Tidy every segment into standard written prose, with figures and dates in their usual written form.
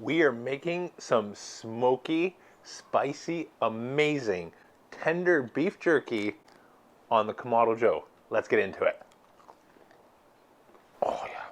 We are making some smoky, spicy, amazing, tender beef jerky on the Kamado Joe. Let's get into it. Oh yeah.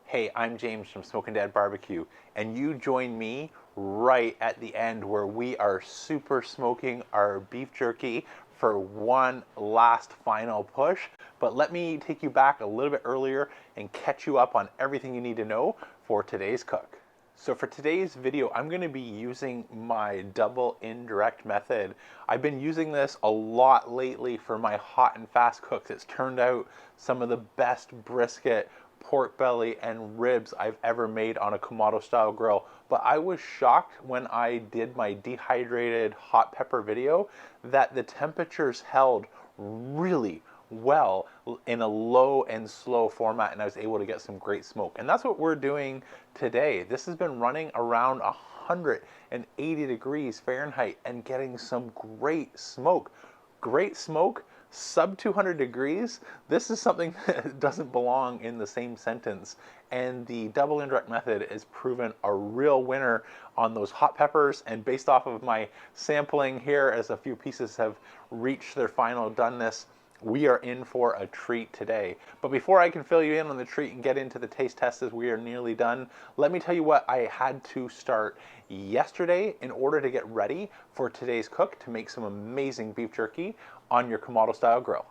Hey, I'm James from Smokin' Dad Barbecue, and you join me right at the end where we are super smoking our beef jerky for one last final push. But let me take you back a little bit earlier and catch you up on everything you need to know for today's cook. So for today's video, I'm going to be using my double indirect method. I've been using this a lot lately for my hot and fast cooks. It's turned out some of the best brisket, pork belly, and ribs I've ever made on a Kamado style grill. But I was shocked when I did my dehydrated hot pepper video that the temperatures held really well in a low and slow format, and I was able to get some great smoke. And that's what we're doing today. This has been running around 180 degrees Fahrenheit and getting some great smoke. Great smoke, sub 200 degrees. This is something that doesn't belong in the same sentence. And the double indirect method is proven a real winner on those hot peppers. And based off of my sampling here, as a few pieces have reached their final doneness, we are in for a treat today. But before I can fill you in on the treat and get into the taste tests as we are nearly done, let me tell you what I had to start yesterday in order to get ready for today's cook to make some amazing beef jerky on your Kamado style grill.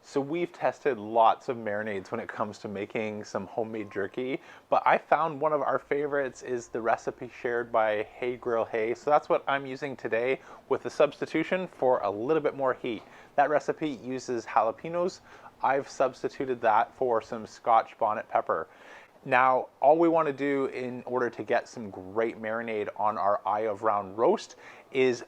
So we've tested lots of marinades when it comes to making some homemade jerky, but I found one of our favorites is the recipe shared by Hey Grill Hey. So that's what I'm using today with the substitution for a little bit more heat. That recipe uses jalapenos. I've substituted that for some Scotch Bonnet pepper. Now, all we want to do in order to get some great marinade on our eye of round roast is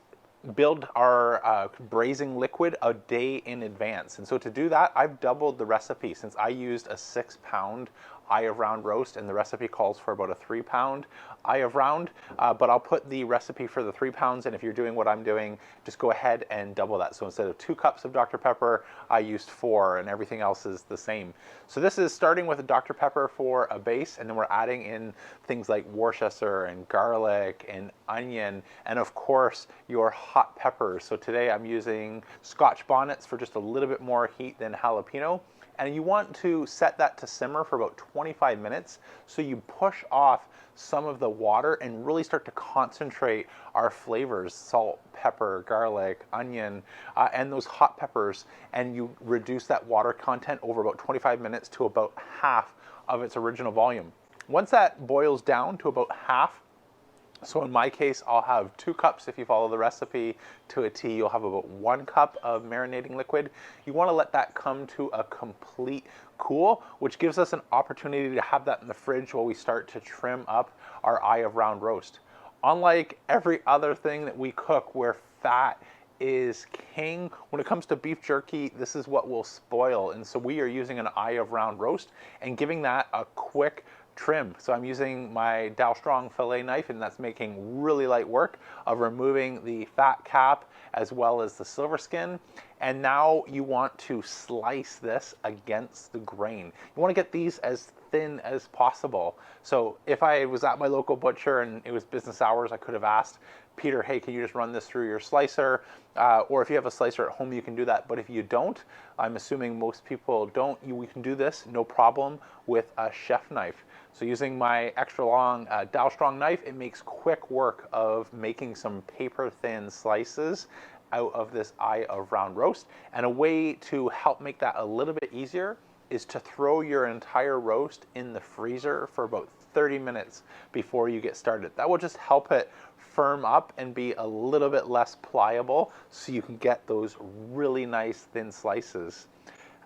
build our braising liquid a day in advance. And so to do that, I've doubled the recipe since I used a 6-pound eye of round roast, and the recipe calls for about a 3-pound eye of round. But I'll put the recipe for the 3 pounds, and if you're doing what I'm doing, just go ahead and double that. So instead of 2 cups of Dr. Pepper, I used 4, and everything else is the same. So this is starting with a Dr. Pepper for a base, and then we're adding in things like Worcester and garlic and onion, and of course your hot peppers. So today I'm using Scotch Bonnets for just a little bit more heat than jalapeno. And you want to set that to simmer for about 25 minutes so you push off some of the water and really start to concentrate our flavors: salt, pepper, garlic, onion, and those hot peppers, and you reduce that water content over about 25 minutes to about half of its original volume. Once that boils down to about half, so in my case, I'll have 2 cups. If you follow the recipe to a T, you'll have about 1 cup of marinating liquid. You want to let that come to a complete cool, which gives us an opportunity to have that in the fridge while we start to trim up our eye of round roast. Unlike every other thing that we cook where fat is king, when it comes to beef jerky, this is what will spoil. And so we are using an eye of round roast and giving that a quick trim. So I'm using my Strong fillet knife, and that's making really light work of removing the fat cap as well as the silver skin. And now you want to slice this against the grain. You want to get these as thin as possible. So if I was at my local butcher and it was business hours, I could have asked Peter, hey, can you just run this through your slicer? Or if you have a slicer at home, you can do that. But if you don't, I'm assuming most people don't, we can do this no problem with a chef knife. So using my extra long Strong knife, it makes quick work of making some paper thin slices out of this eye of round roast. And a way to help make that a little bit easier is to throw your entire roast in the freezer for about 30 minutes before you get started. That will just help it firm up and be a little bit less pliable so you can get those really nice thin slices.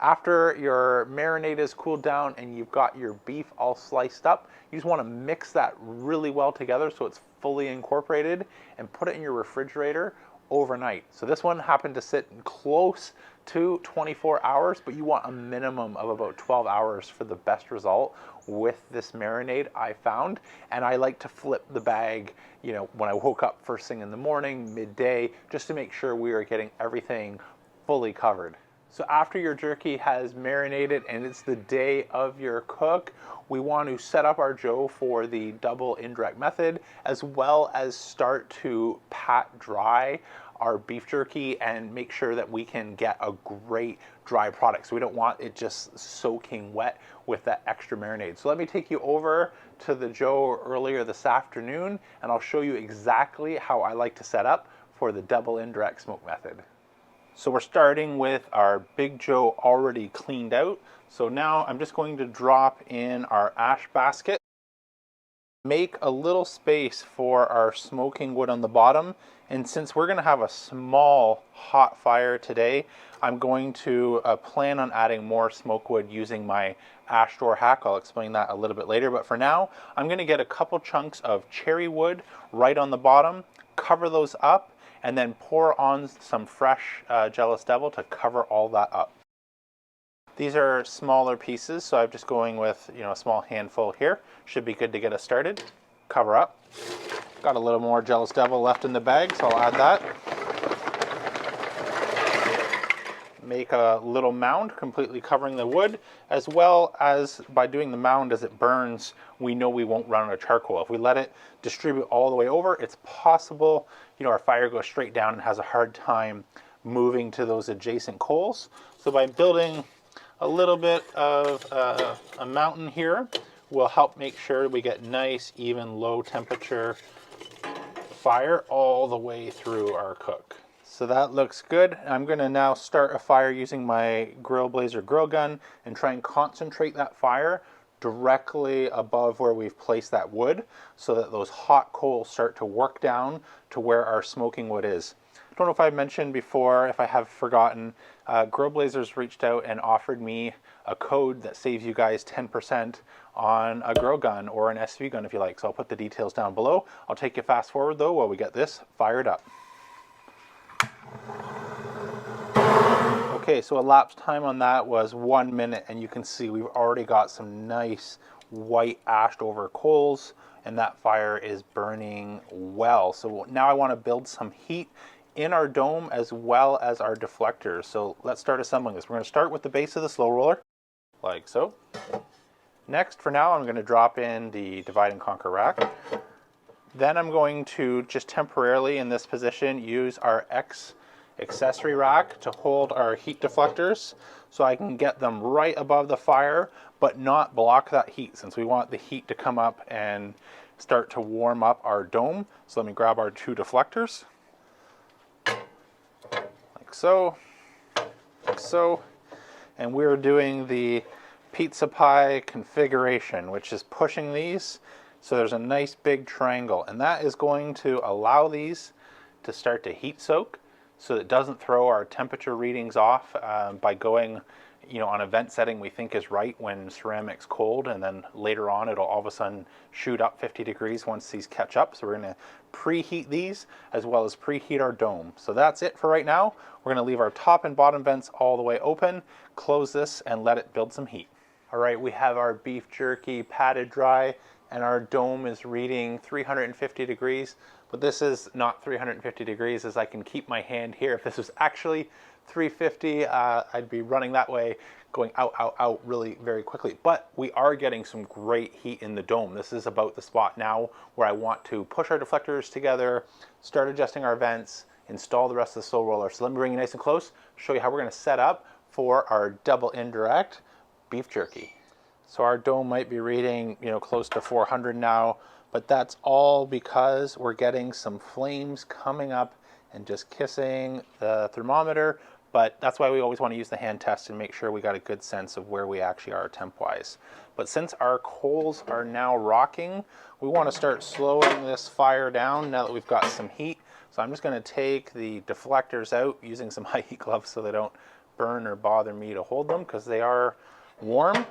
After your marinade is cooled down and you've got your beef all sliced up, you just want to mix that really well together so it's fully incorporated, and put it in your refrigerator overnight. So this one happened to sit close to 24 hours, but you want a minimum of about 12 hours for the best result with this marinade, I found. And I like to flip the bag, when I woke up first thing in the morning, midday, just to make sure we are getting everything fully covered. So after your jerky has marinated and it's the day of your cook, we want to set up our Joe for the double indirect method, as well as start to pat dry our beef jerky and make sure that we can get a great dry product. So we don't want it just soaking wet with that extra marinade. So let me take you over to the Joe earlier this afternoon, and I'll show you exactly how I like to set up for the double indirect smoke method. So we're starting with our Big Joe already cleaned out. So now I'm just going to drop in our ash basket. Make a little space for our smoking wood on the bottom. And since we're going to have a small hot fire today, I'm going to plan on adding more smoke wood using my ash door hack. I'll explain that a little bit later. But for now, I'm going to get a couple chunks of cherry wood right on the bottom, cover those up, and then pour on some fresh Jealous Devil to cover all that up. These are smaller pieces, so I'm just going with a small handful here. Should be good to get us started. Cover up. Got a little more Jealous Devil left in the bag, so I'll add that. Make a little mound completely covering the wood, as well as by doing the mound as it burns, we know we won't run out of charcoal. If we let it distribute all the way over, it's possible our fire goes straight down and has a hard time moving to those adjacent coals. So by building a little bit of a mountain here will help make sure we get nice, even, low temperature fire all the way through our cook. So that looks good. I'm going to now start a fire using my Grill Blazer grill gun and try and concentrate that fire directly above where we've placed that wood so that those hot coals start to work down to where our smoking wood is. I don't know if I mentioned before, if I have forgotten, Grill Blazers reached out and offered me a code that saves you guys 10% on a grill gun or an SV gun if you like. So I'll put the details down below. I'll take you fast forward though while we get this fired up. Okay, so elapsed time on that was 1 minute, and you can see we've already got some nice white ashed over coals, and that fire is burning well. So now I want to build some heat in our dome as well as our deflectors. So let's start assembling this. We're going to start with the base of the SloRoller, like so. Next, for now, I'm going to drop in the divide and conquer rack. Then I'm going to just temporarily in this position use our X accessory rack to hold our heat deflectors so I can get them right above the fire but not block that heat, since we want the heat to come up and start to warm up our dome. So let me grab our two deflectors, like so, like so, and we're doing the pizza pie configuration, which is pushing these so there's a nice big triangle, and that is going to allow these to start to heat soak so that it doesn't throw our temperature readings off by going on a vent setting we think is right when ceramic's cold, and then later on it'll all of a sudden shoot up 50 degrees once these catch up. So we're going to preheat these as well as preheat our dome. So that's it for right now. We're going to leave our top and bottom vents all the way open, close this, and let it build some heat. All right, we have our beef jerky patted dry, and our dome is reading 350 degrees. But this is not 350 degrees, as I can keep my hand here. If this was actually 350, I'd be running that way, going out, out, out really very quickly. But we are getting some great heat in the dome. This is about the spot now where I want to push our deflectors together, start adjusting our vents, install the rest of the SloRoller. So let me bring you nice and close, show you how we're going to set up for our double indirect beef jerky. So our dome might be reading, close to 400 now, but that's all because we're getting some flames coming up and just kissing the thermometer. But that's why we always want to use the hand test and make sure we got a good sense of where we actually are temp-wise. But since our coals are now rocking, we want to start slowing this fire down now that we've got some heat. So I'm just going to take the deflectors out using some high heat gloves so they don't burn or bother me to hold them, because they are warm.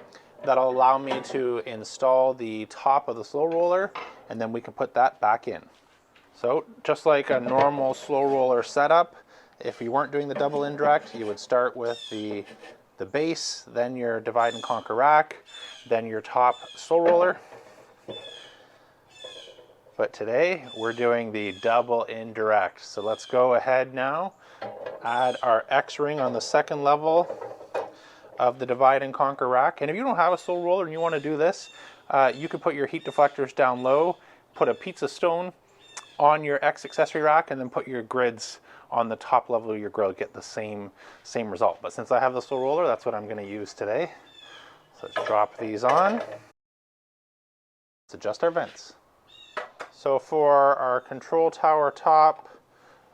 That'll allow me to install the top of the SloRoller, and then we can put that back in. So just like a normal SloRoller setup, if you weren't doing the double indirect, you would start with the base, then your divide and conquer rack, then your top SloRoller. But today we're doing the double indirect. So let's go ahead now, Add our X ring on the second level of the divide and conquer rack. And if you don't have a SloRoller and you want to do this, you could put your heat deflectors down low, put a pizza stone on your X accessory rack, and then put your grids on the top level of your grill. Get the same result. But since I have the SloRoller, that's what I'm going to use today. So let's drop these on. Let's adjust our vents. So for our control tower top,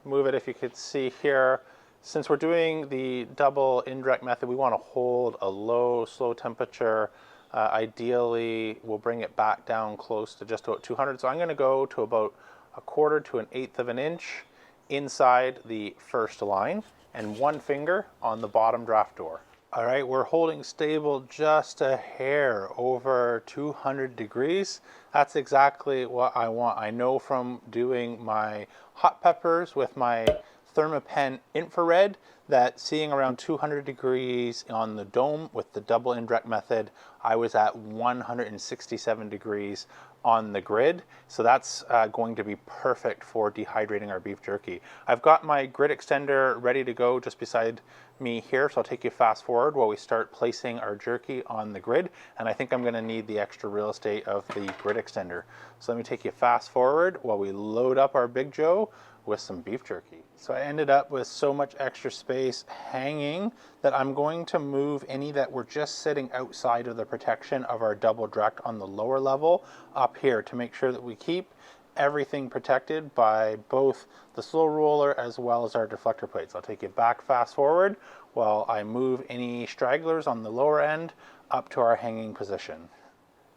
move it if you could see here. Since we're doing the double indirect method, we want to hold a low, slow temperature. Ideally, we'll bring it back down close to just about 200. So I'm going to go to about 1/4 to 1/8 of an inch inside the first line and 1 finger on the bottom draft door. All right, we're holding stable just a hair over 200 degrees. That's exactly what I want. I know from doing my hot peppers with my Thermapen infrared that seeing around 200 degrees on the dome with the double indirect method, I was at 167 degrees on the grid. So that's going to be perfect for dehydrating our beef jerky. I've got my grid extender ready to go just beside me here, so I'll take you fast forward while we start placing our jerky on the grid, and I think I'm going to need the extra real estate of the grid extender. So let me take you fast forward while we load up our Big Joe with some beef jerky. So I ended up with so much extra space hanging that I'm going to move any that were just sitting outside of the protection of our double direct on the lower level up here to make sure that we keep everything protected by both the SloRoller as well as our deflector plates. I'll take you back fast forward while I move any stragglers on the lower end up to our hanging position.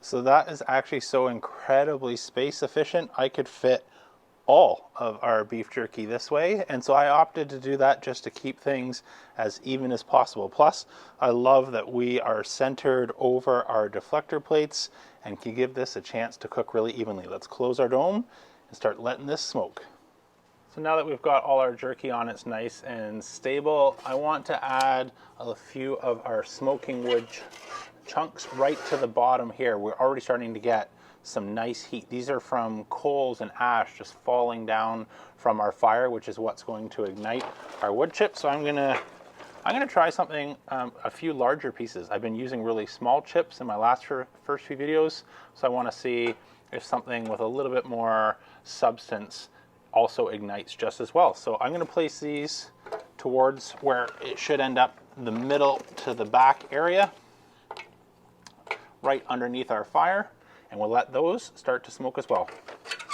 So that is actually so incredibly space efficient. I could fit all of our beef jerky this way, and so I opted to do that just to keep things as even as possible. Plus, I love that we are centered over our deflector plates and can give this a chance to cook really evenly. Let's close our dome and start letting this smoke. So now that we've got all our jerky on, it's nice and stable, I want to add a few of our smoking wood chunks right to the bottom here. We're already starting to get some nice heat. These are from coals and ash just falling down from our fire, which is what's going to ignite our wood chips. So I'm gonna try something, a few larger pieces. I've been using really small chips in my first few videos, so I want to see if something with a little bit more substance also ignites just as well. So I'm going to place these towards where it should end up, the middle to the back area, right underneath our fire, and we'll let those start to smoke as well.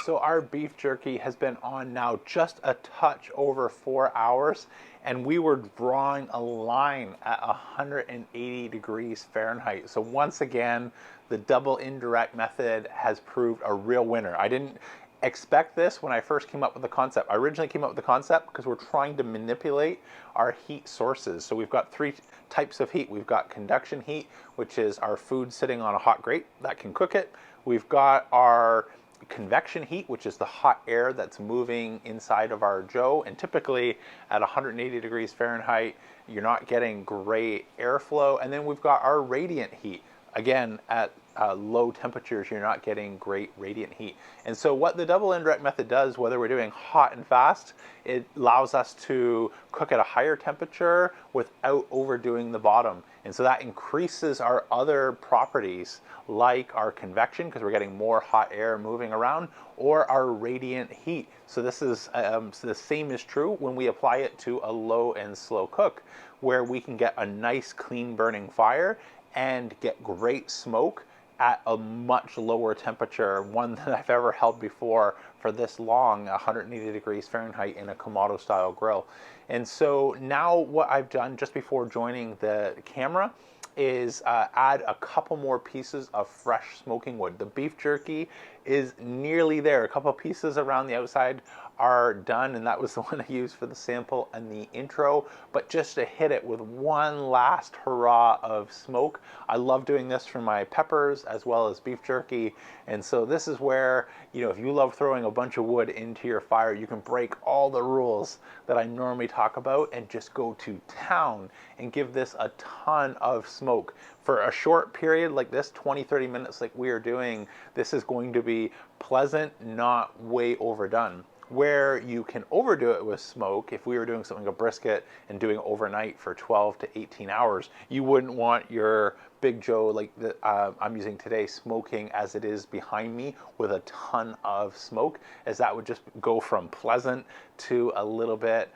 So our beef jerky has been on now just a touch over 4 hours, and we were drawing a line at 180 degrees Fahrenheit. So once again, the double indirect method has proved a real winner. I didn't expect this when I first came up with the concept. I originally came up with the concept because we're trying to manipulate our heat sources. So we've got 3 types of heat. We've got conduction heat, which is our food sitting on a hot grate that can cook it. We've got our convection heat, which is the hot air that's moving inside of our Joe, and typically at 180 degrees Fahrenheit you're not getting great airflow. And then we've got our radiant heat. Again, at low temperatures you're not getting great radiant heat. And so what the double indirect method does, whether we're doing hot and fast, it allows us to cook at a higher temperature without overdoing the bottom. And so that increases our other properties like our convection, because we're getting more hot air moving around, or our radiant heat. So this is so the same is true when we apply it to a low and slow cook, where we can get a nice clean burning fire and get great smoke at a much lower temperature, one that I've ever held before for this long, 180 degrees Fahrenheit in a Kamado style grill. And so now what I've done just before joining the camera is add a couple more pieces of fresh smoking wood. The beef jerky is nearly there. A couple pieces around the outside are done, and that was the one I used for the sample and the intro, but just to hit it with one last hurrah of smoke. I love doing this for my peppers as well as beef jerky, and so this is where, you know, if you love throwing a bunch of wood into your fire, you can break all the rules that I normally talk about and just go to town and give this a ton of smoke. For a short period like this, 20-30 minutes like we are doing, this is going to be pleasant, not way overdone. Where you can overdo it with smoke, if we were doing something like a brisket and doing it overnight for 12 to 18 hours, you wouldn't want your Big Joe like I'm using today smoking as it is behind me with a ton of smoke, as that would just go from pleasant to a little bit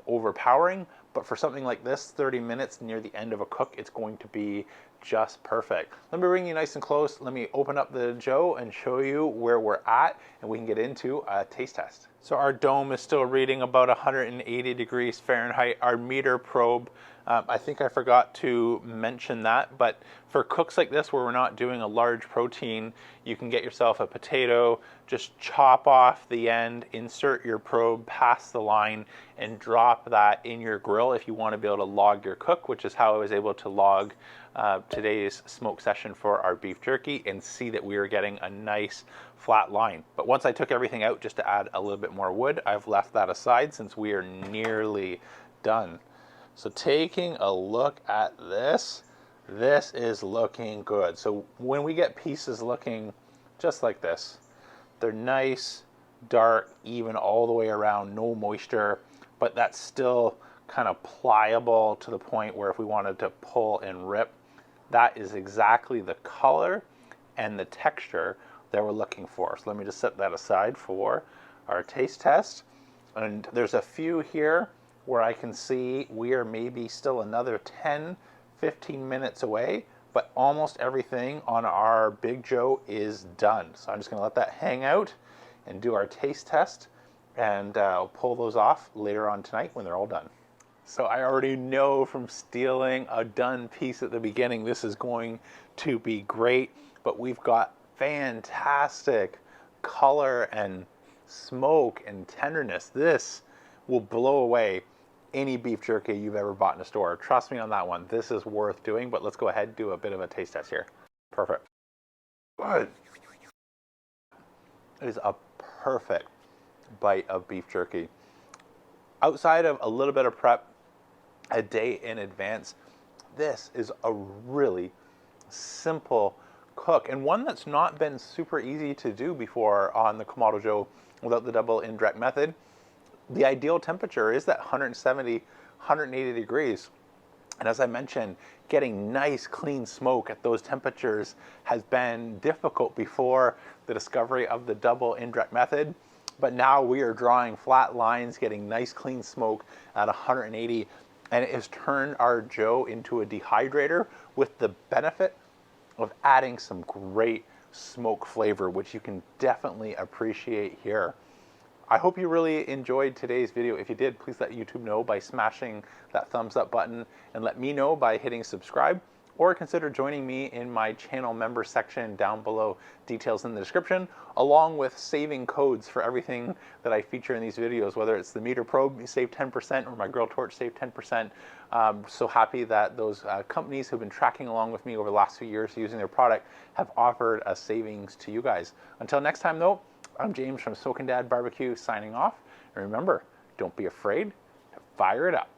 overpowering. But for something like this, 30 minutes near the end of a cook, it's going to be just perfect. Let me bring you nice and close. Let me open up the Joe and show you where we're at, and we can get into a taste test. So our dome is still reading about 180 degrees Fahrenheit. Our meter probe, I think I forgot to mention that, but for cooks like this where we're not doing a large protein, you can get yourself a potato, just chop off the end, insert your probe past the line, and drop that in your grill if you want to be able to log your cook, which is how I was able to log today's smoke session for our beef jerky and see that we were getting a nice flat line. But once I took everything out just to add a little bit more wood, I've left that aside since we are nearly done. So taking a look at this, this is looking good. So when we get pieces looking just like this, they're nice, dark, even all the way around, no moisture, but that's still kind of pliable to the point where if we wanted to pull and rip, that is exactly the color and the texture that we're looking for. So let me just set that aside for our taste test. And there's a few here where I can see we are maybe still another 10, 15 minutes away, but almost everything on our Big Joe is done. So I'm just gonna let that hang out and do our taste test, and I'll pull those off later on tonight when they're all done. So I already know from stealing a done piece at the beginning, this is going to be great, but we've got fantastic color and smoke and tenderness. This will blow away any beef jerky you've ever bought in a store. Trust me on that one. This is worth doing, but let's go ahead and do a bit of a taste test here. Perfect. Good. It is a perfect bite of beef jerky. Outside of a little bit of prep a day in advance, this is a really simple cook, and one that's not been super easy to do before on the Kamado Joe without the double indirect method. The ideal temperature is that 170, 180 degrees. And as I mentioned, getting nice clean smoke at those temperatures has been difficult before the discovery of the double indirect method. But now we are drawing flat lines, getting nice clean smoke at 180, and it has turned our Joe into a dehydrator with the benefit of adding some great smoke flavor, which you can definitely appreciate here. I hope you really enjoyed today's video. If you did, please let YouTube know by smashing that thumbs up button, and let me know by hitting subscribe, or consider joining me in my channel member section down below. Details in the description, along with saving codes for everything that I feature in these videos, whether it's the meter probe, you save 10%, or my grill torch, save 10%. So happy that those companies who've been tracking along with me over the last few years using their product have offered a savings to you guys. Until next time though, I'm James from Smokin' Dad Barbecue signing off. And remember, don't be afraid to fire it up.